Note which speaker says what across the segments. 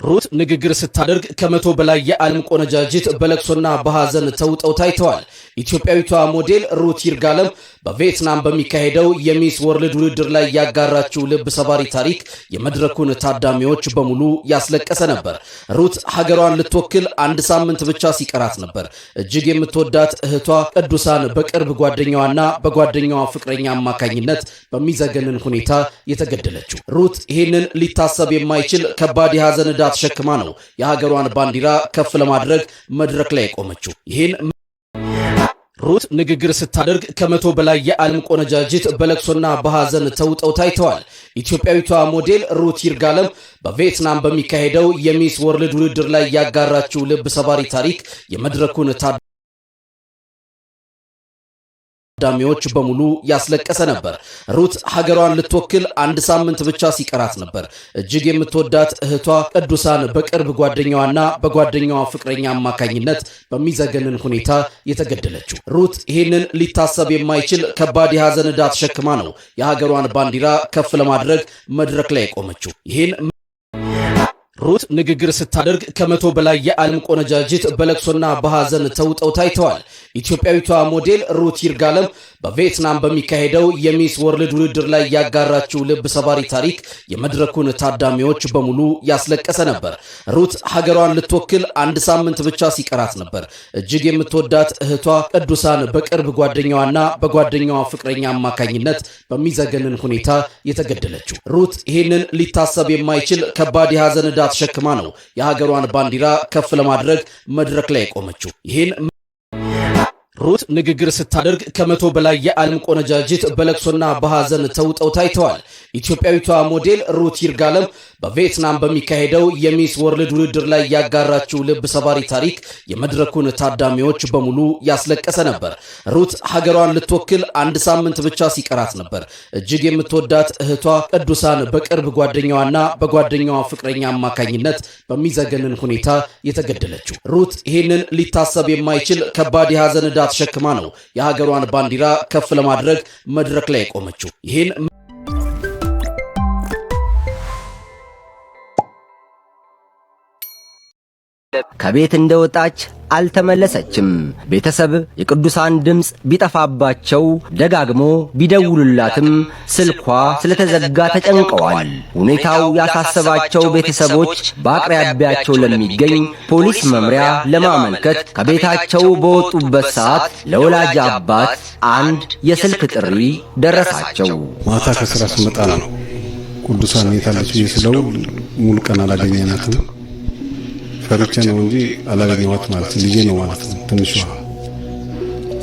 Speaker 1: ሩት ንግግር ስታደርግ ከመቶ በላይ የዓለም ቆነጃጅት በለቅሶና በሐዘን ተውጠው ታይተዋል። ኢትዮጵያዊቷ ሞዴል ሩት ይርጋለም በቪየትናም በሚካሄደው የሚስ ወርልድ ውድድር ላይ ያጋራችው ልብ ሰባሪ ታሪክ የመድረኩን ታዳሚዎች በሙሉ ያስለቀሰ ነበር። ሩት ሀገሯን ልትወክል አንድ ሳምንት ብቻ ሲቀራት ነበር እጅግ የምትወዳት እህቷ ቅዱሳን በቅርብ ጓደኛዋና በጓደኛዋ ፍቅረኛ አማካኝነት በሚዘገንን ሁኔታ የተገደለችው። ሩት ይህንን ሊታሰብ የማይችል ከባድ የሐዘን ዕዳ ተሸክማ ነው የሀገሯን ባንዲራ ከፍ ለማድረግ መድረክ ላይ ቆመችው። ይህን ሩት ንግግር ስታደርግ ከመቶ በላይ የዓለም ቆነጃጅት በለቅሶና በሐዘን ተውጠው ታይተዋል። ኢትዮጵያዊቷ ሞዴል ሩት ይርጋለም በቪየትናም በሚካሄደው የሚስ ወርልድ ውድድር ላይ ያጋራችው ልብ ሰባሪ ታሪክ የመድረኩን ታዳሚዎች በሙሉ ያስለቀሰ ነበር። ሩት ሀገሯን ልትወክል አንድ ሳምንት ብቻ ሲቀራት ነበር እጅግ የምትወዳት እህቷ ቅዱሳን በቅርብ ጓደኛዋና በጓደኛዋ ፍቅረኛ አማካኝነት በሚዘገንን ሁኔታ የተገደለችው። ሩት ይህንን ሊታሰብ የማይችል ከባድ የሐዘን ዕዳ ተሸክማ ነው የሀገሯን ባንዲራ ከፍ ለማድረግ መድረክ ላይ ቆመችው። ይህን ሩት ንግግር ስታደርግ ከመቶ በላይ የዓለም ቆነጃጅት በለቅሶና በሐዘን ተውጠው ታይተዋል። ኢትዮጵያዊቷ ሞዴል ሩት ይርጋለም በቪየትናም በሚካሄደው የሚስ ወርልድ ውድድር ላይ ያጋራችው ልብ ሰባሪ ታሪክ የመድረኩን ታዳሚዎች በሙሉ ያስለቀሰ ነበር። ሩት ሀገሯን ልትወክል አንድ ሳምንት ብቻ ሲቀራት ነበር እጅግ የምትወዳት እህቷ ቅዱሳን በቅርብ ጓደኛዋና በጓደኛዋ ፍቅረኛ አማካኝነት በሚዘገንን ሁኔታ የተገደለችው። ሩት ይህንን ሊታሰብ የማይችል ከባድ የሐዘን ዕዳ ተሸክማ ነው የሀገሯን ባንዲራ ከፍ ለማድረግ መድረክ ላይ ቆመችው። ይህን ሩት ንግግር ስታደርግ ከመቶ በላይ የዓለም ቆነጃጅት በለቅሶና በሐዘን ተውጠው ታይተዋል። ኢትዮጵያዊቷ ሞዴል ሩት ይርጋለም በቪየትናም በሚካሄደው የሚስ ወርልድ ውድድር ላይ ያጋራችው ልብ ሰባሪ ታሪክ የመድረኩን ታዳሚዎች በሙሉ ያስለቀሰ ነበር። ሩት ሀገሯን ልትወክል አንድ ሳምንት ብቻ ሲቀራት ነበር እጅግ የምትወዳት እህቷ ቅዱሳን በቅርብ ጓደኛዋና በጓደኛዋ ፍቅረኛ አማካኝነት በሚዘገንን ሁኔታ የተገደለችው። ሩት ይህንን ሊታሰብ የማይችል ከባድ የሐዘን ዕዳ ተሸክማ ነው የሀገሯን ባንዲራ ከፍ ለማድረግ መድረክ ላይ ቆመችው። ይህን
Speaker 2: ከቤት እንደወጣች አልተመለሰችም። ቤተሰብ የቅዱሳን ድምጽ ቢጠፋባቸው ደጋግሞ ቢደውሉላትም ስልኳ ስለተዘጋ ተጨንቀዋል። ሁኔታው ያሳሰባቸው ቤተሰቦች በአቅራቢያቸው ለሚገኝ ፖሊስ መምሪያ ለማመልከት ከቤታቸው በወጡበት ሰዓት ለወላጅ አባት አንድ የስልክ ጥሪ ደረሳቸው።
Speaker 3: ማታ ከስራ ስመጣ ነው ቅዱሳን የታለች ይስለው ሙሉ ቀን አላገኘናትም። ፈርቼ ነው እንጂ አላገኘኋት ማለት ልጄ ነው ማለት ነው። ትንሿ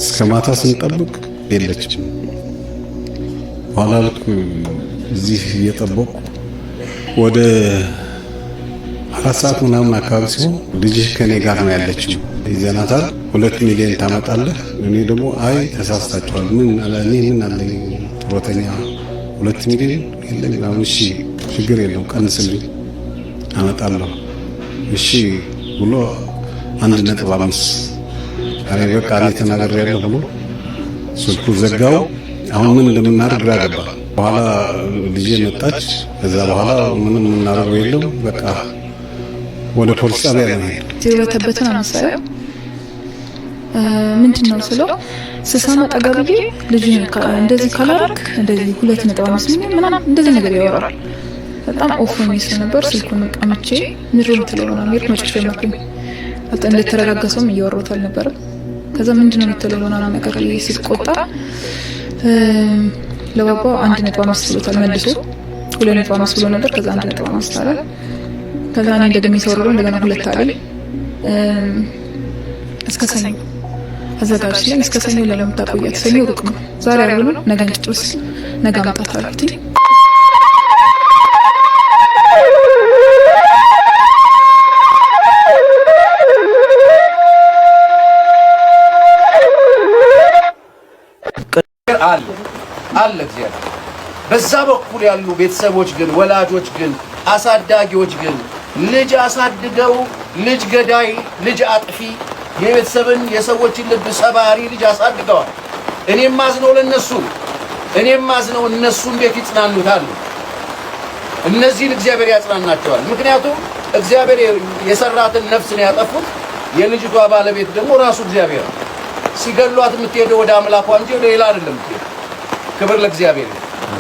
Speaker 3: እስከ ማታ ስንጠብቅ የለችም። ኋላ ልክ እዚህ እየጠበቁ ወደ 4 ሰዓት ምናምን አካባቢ ሲሆን ልጅሽ ከኔ ጋር ነው ያለችው ይዘናታል 2 ሚሊዮን ታመጣለህ። እኔ ደግሞ አይ ተሳስታችኋል፣ ምን አለኝ ፕሮቴኛ 2 ሚሊዮን የለም። እሺ ችግር የለው ቀንስልኝ አመጣለሁ እሺ ብሎ 1.5 አሬ በቃ እኔ ተናግሬያለሁ ብሎ ስልኩ ዘጋው። አሁን ምን እንደምናደርግ ግራ ገባ። በኋላ ልጄ መጣች። ከዛ በኋላ ምንም እናደርገው የለም በቃ ወደ ፖሊስ ጣቢያ ነው
Speaker 4: የወተበተን አመሳዩ ምንድነው ስለው ስሳማ ጠጋብዬ ልጅ እንደዚህ ካላረክ እንደዚህ 2.5 ሚሊዮን ምናምን እንደዚህ ነገር ያወራል። በጣም ኦፎኒስ ነበር። ስልኩን ቀምቼ ምድር ተለውና ምርጥ መጭሽ የማከኝ እንደተረጋጋሰው እያወራሁት አልነበረም። ከዛ ምንድነው የምትለውና ነገር ሲቆጣ ለባባ 1.5 ብሎታል መልሶ 2.5 ብሎ ነበር። ከዛ 1.5 አለ። ከዛ እኔ እንደገና ይሰወረው እንደገና 2 አለ። እስከ ሰኞ አዘጋጅልኝ እስከ ሰኞ ለምታቆያት ሰኞ ሩቅ ነው ዛሬ አይደለም ነገ እንጭጥስ ነገ አምጣት አልኩት።
Speaker 5: አለ እግዚአብሔር በዛ በኩል ያሉ ቤተሰቦች ግን ወላጆች ግን አሳዳጊዎች ግን ልጅ አሳድገው ልጅ ገዳይ ልጅ አጥፊ የቤተሰብን የሰዎችን ልብ ሰባሪ ልጅ አሳድገዋል። እኔም ማዝነው ለነሱ እኔም ማዝነው እነሱ እንዴት ይጽናኑታል? እነዚህን እግዚአብሔር ያጽናናቸዋል። ምክንያቱም እግዚአብሔር የሰራትን ነፍስ ነው ያጠፉት። የልጅቷ ባለቤት ደግሞ ራሱ እግዚአብሔር ነው። ሲገሏት የምትሄደው ወደ አምላኳ እንጂ ወደ ሌላ አይደለም የምትሄደው። ክብር ለእግዚአብሔር።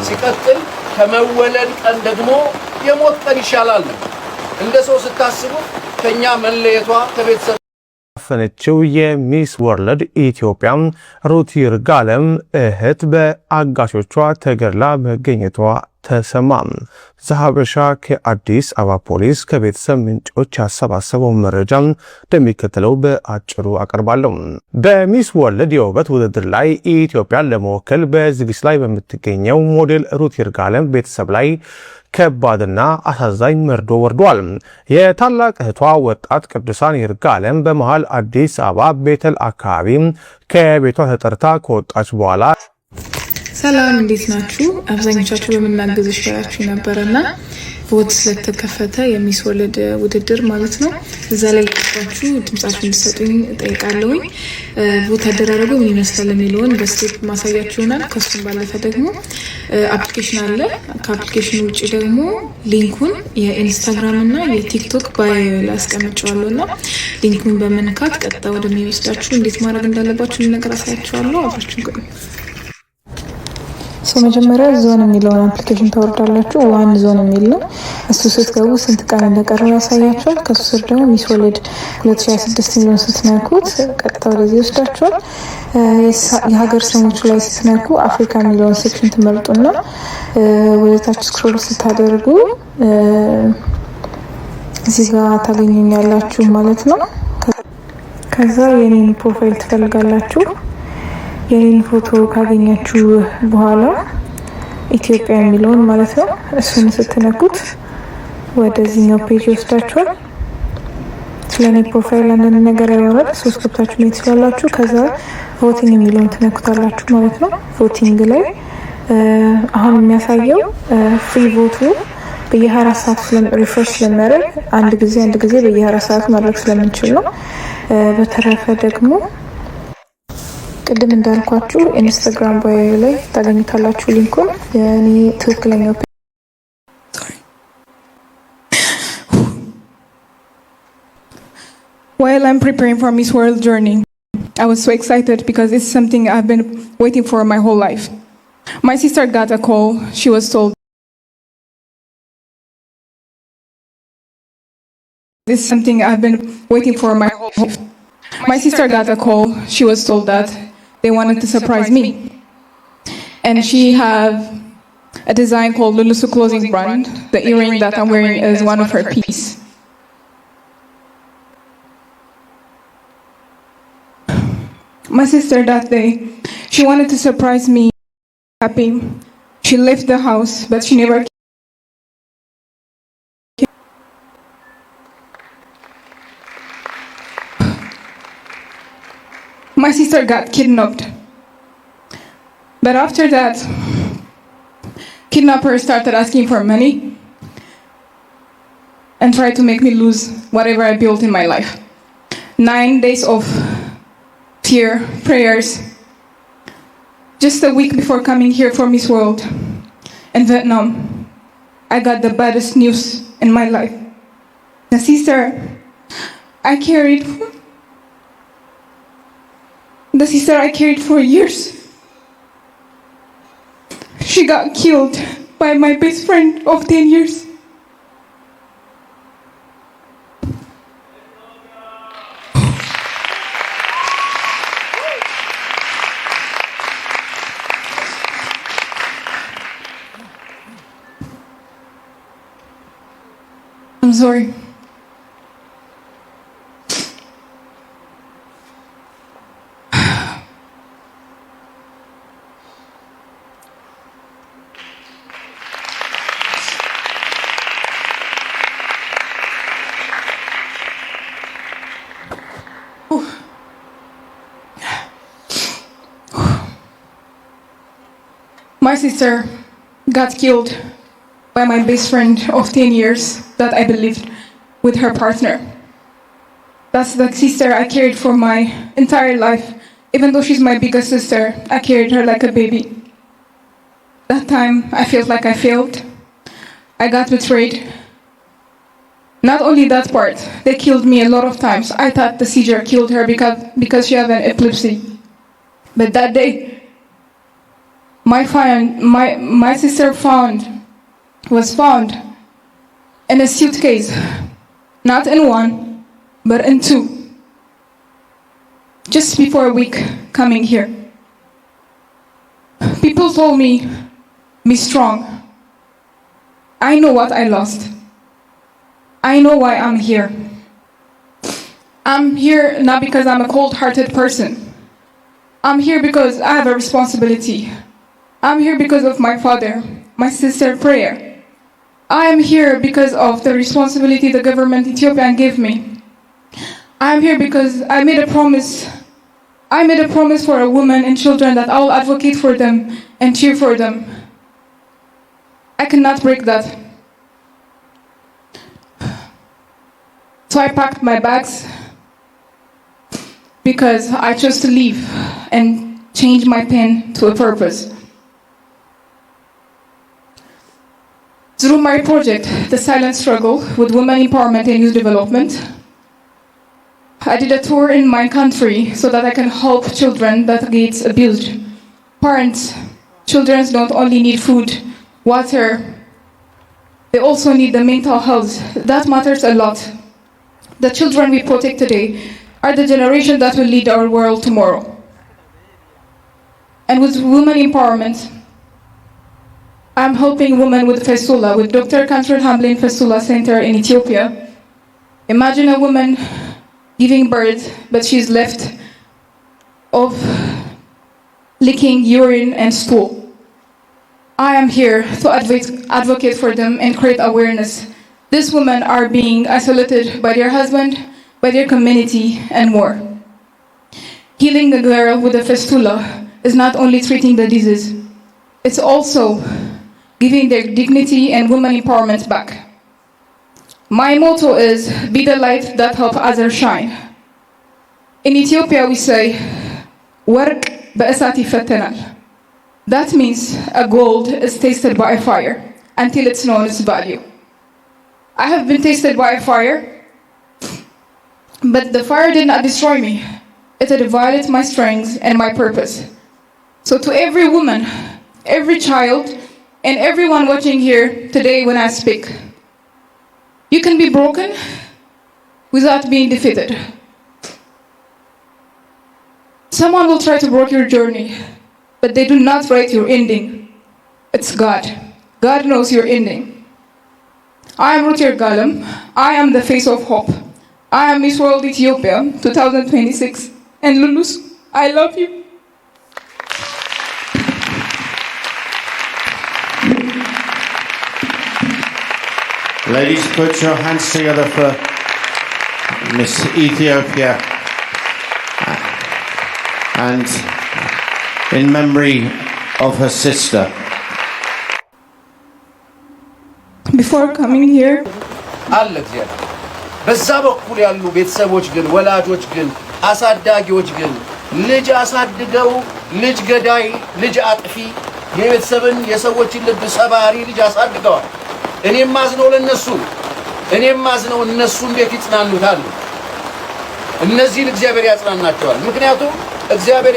Speaker 5: ሲቀጥል ከመወለድ ቀን ደግሞ የሞት ቀን ይሻላል። እንደ ሰው ስታስቡ ከኛ መለየቷ ከቤተሰብ
Speaker 6: ፈነችው የሚስ ወርልድ ኢትዮጵያ ሩት ይርጋለም እህት በአጋሾቿ ተገድላ መገኘቷ ተሰማ። ዘሀበሻ ከአዲስ አበባ ፖሊስ ከቤተሰብ ምንጮች ያሰባሰበው መረጃ እንደሚከተለው በአጭሩ አቀርባለሁ። በሚስ ወርልድ የውበት ውድድር ላይ ኢትዮጵያን ለመወከል በዝግጅት ላይ በምትገኘው ሞዴል ሩት ይርጋለም ቤተሰብ ላይ ከባድና አሳዛኝ መርዶ ወርዷል። የታላቅ እህቷ ወጣት ቅዱሳን ይርጋለም በመሃል አዲስ አበባ ቤተል አካባቢ ከቤቷ ተጠርታ ከወጣች በኋላ
Speaker 4: ሰላም እንዴት ናችሁ? አብዛኞቻችሁ በምናገዝሽ ያላችሁ ነበርና ቮት ስለተከፈተ የሚስ ወርልድ ውድድር ማለት ነው። እዛ ላይ ልቀባችሁ ድምጻችሁ እንድትሰጡኝ ጠይቃለሁኝ። ቮት አደራረጉ ምን ይመስላል የሚለውን በስቴፕ ማሳያችሁ ይሆናል። ከሱም ባለፈ ደግሞ አፕሊኬሽን አለ። ከአፕሊኬሽኑ ውጭ ደግሞ ሊንኩን የኢንስታግራም እና የቲክቶክ ባዮ ላይ አስቀምጨዋለሁ እና ሊንኩን በመንካት ቀጥታ ወደሚወስዳችሁ እንዴት ማድረግ እንዳለባችሁ ልነገር አሳያችኋለሁ። አብራችሁን ቆዩ። መጀመሪያ ዞን የሚለውን አፕሊኬሽን ታወርዳላችሁ። ዋን ዞን የሚል ነው። እሱ ስትገቡ ስንት ቀን እንደቀረ ያሳያችኋል። ከሱ ስር ደግሞ ሚስ ወርልድ 2026 የሚለውን ስትነኩት ቀጥታ ወደዚህ ይወስዳችኋል። የሀገር ስሞቹ ላይ ስትነኩ አፍሪካ የሚለውን ሴክሽን ትመርጡና ወደታች ስክሮል ስታደርጉ እዚህ ጋር ታገኙኛላችሁ ማለት ነው። ከዛ የኔን ፕሮፋይል ትፈልጋላችሁ። የኔን ፎቶ ካገኛችሁ በኋላ ኢትዮጵያ የሚለውን ማለት ነው እሱን ስትነኩት ወደዚህኛው ፔጅ ይወስዳችኋል። ስለኔ ፕሮፋይል አንዳንድ ነገር ያወራል። ሶስት ገብታችሁ ማየት ትችላላችሁ። ከዛ ቮቲንግ የሚለውን ትነኩታላችሁ ማለት ነው። ቮቲንግ ላይ አሁን የሚያሳየው ፍሪ ቮቱ በየ24 ሰዓት ሪፍሬሽ ስለሚያደርግ አንድ ጊዜ በየ24 ሰዓት ማድረግ ስለምንችል ነው። በተረፈ ደግሞ ቅድም እንዳልኳችሁ ኢንስታግራም ባዮ ላይ ታገኙታላችሁ ሊንኩን። የኔ ትክክለኛው
Speaker 7: While I'm preparing for Miss World journey, I was so excited because it's something I've been waiting for my whole life. My sister got a call. She was told this is something I've been waiting for my whole life. My sister got a call. She was told that they wanted to surprise me. And she have a design called Lulusu Clothing Brand. The earring that I'm wearing is one of her piece. My sister that day, she wanted to surprise me. Happy. She left the house, but she never came. My sister got kidnapped. But after that, kidnappers started asking for money and tried to make me lose whatever I built in my life. 9 days of fear, prayers. Just a week before coming here for Miss World in Vietnam, I got the baddest news in my life. The sister I carried for years, she got killed by my best friend of 10 years. I'm sorry. My sister got killed by my best friend of 10 years that I believed with her partner. That's the sister I carried for my entire life. Even though she's my biggest sister, I carried her like a baby. That time, I felt like I failed. I got betrayed. Not only that part, they killed me a lot of times. I thought the seizure killed her because she had an epilepsy. But that day, my sister was found in a suitcase, not in one, but in two, just before a week coming here. People told me, be strong. I know what I lost. I know why I'm here. I'm here not because I'm a cold-hearted person. I'm here because I have a responsibility. I'm here because of my father, my sister prayer. I am here because of the responsibility the government Ethiopian gave me. I am here because I made a promise. I made a promise for a woman and children that I will advocate for them and cheer for them. I cannot break that. So I packed my bags because I chose to leave and change my pain to a purpose. Through my project, The Silent Struggle with Women Empowerment and Youth Development, I did a tour in my country so that I can help children that get abused. Parents, children don't only need food, water, they also need the mental health. That matters a lot. The children we protect today are the generation that will lead our world tomorrow. And with women empowerment, I'm helping women with fistula, with Dr. Kantrell Hamblin Fistula Center in Ethiopia. Imagine a woman giving birth, but she's left of licking urine and stool. I am here to advocate for them and create awareness. These women are being isolated by their husband, by their community, and more. Healing the girl with a fistula is not only treating the disease, it's also giving their dignity and women empowerment back. My motto is, be the light that helps others shine. In Ethiopia we say, work በእሳት ይፈተናል. That means a gold is tasted by a fire until it's known its value. I have been tasted by a fire, but the fire did not destroy me. It had violated my strengths and my purpose. So to every woman, every child, and everyone watching here today when I speak, you can be broken without being defeated. Someone will try to break your journey, but they do not write your ending. It's God. God knows your ending. I am Ruth Yirgalem. I am the face of hope. I am Miss World Ethiopia 2026. And Lulus, I love you.
Speaker 8: Ladies, put your hands together for Miss Ethiopia. And in memory of her sister.
Speaker 7: Before coming here,
Speaker 5: አለ እግዚአብሔር በዛ በኩል ያሉ ቤተሰቦች ግን ወላጆች ግን አሳዳጊዎች ግን ልጅ አሳድገው ልጅ ገዳይ ልጅ አጥፊ የቤተሰብን የሰዎችን ልብ ሰባሪ ልጅ አሳድገዋል። እኔም ማዝነው ለነሱ እኔም ማዝነው እነሱ እንዴት ይጽናኑታል? እነዚህን እግዚአብሔር ያጽናናቸዋል። ምክንያቱም እግዚአብሔር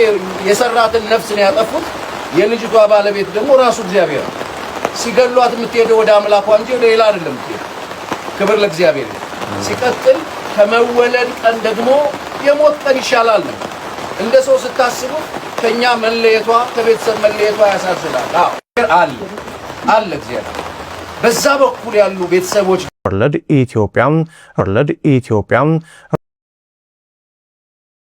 Speaker 5: የሰራትን ነፍስ ነው ያጠፉት። የልጅቷ ባለቤት ደግሞ ራሱ እግዚአብሔር ሲገሏት የምትሄደው ወደ አምላኳ እንጂ ወደ ሌላ አይደለም። ክብር ለእግዚአብሔር። ሲቀጥል ከመወለድ ቀን ደግሞ የሞት ቀን ይሻላል ነው። እንደ ሰው ስታስቡት ከኛ መለየቷ ከቤተሰብ መለየቷ ያሳዝናል። አለ እግዚአብሔር በዛ በኩል ያሉ ቤተሰቦች
Speaker 6: ወርልድ ኢትዮጵያ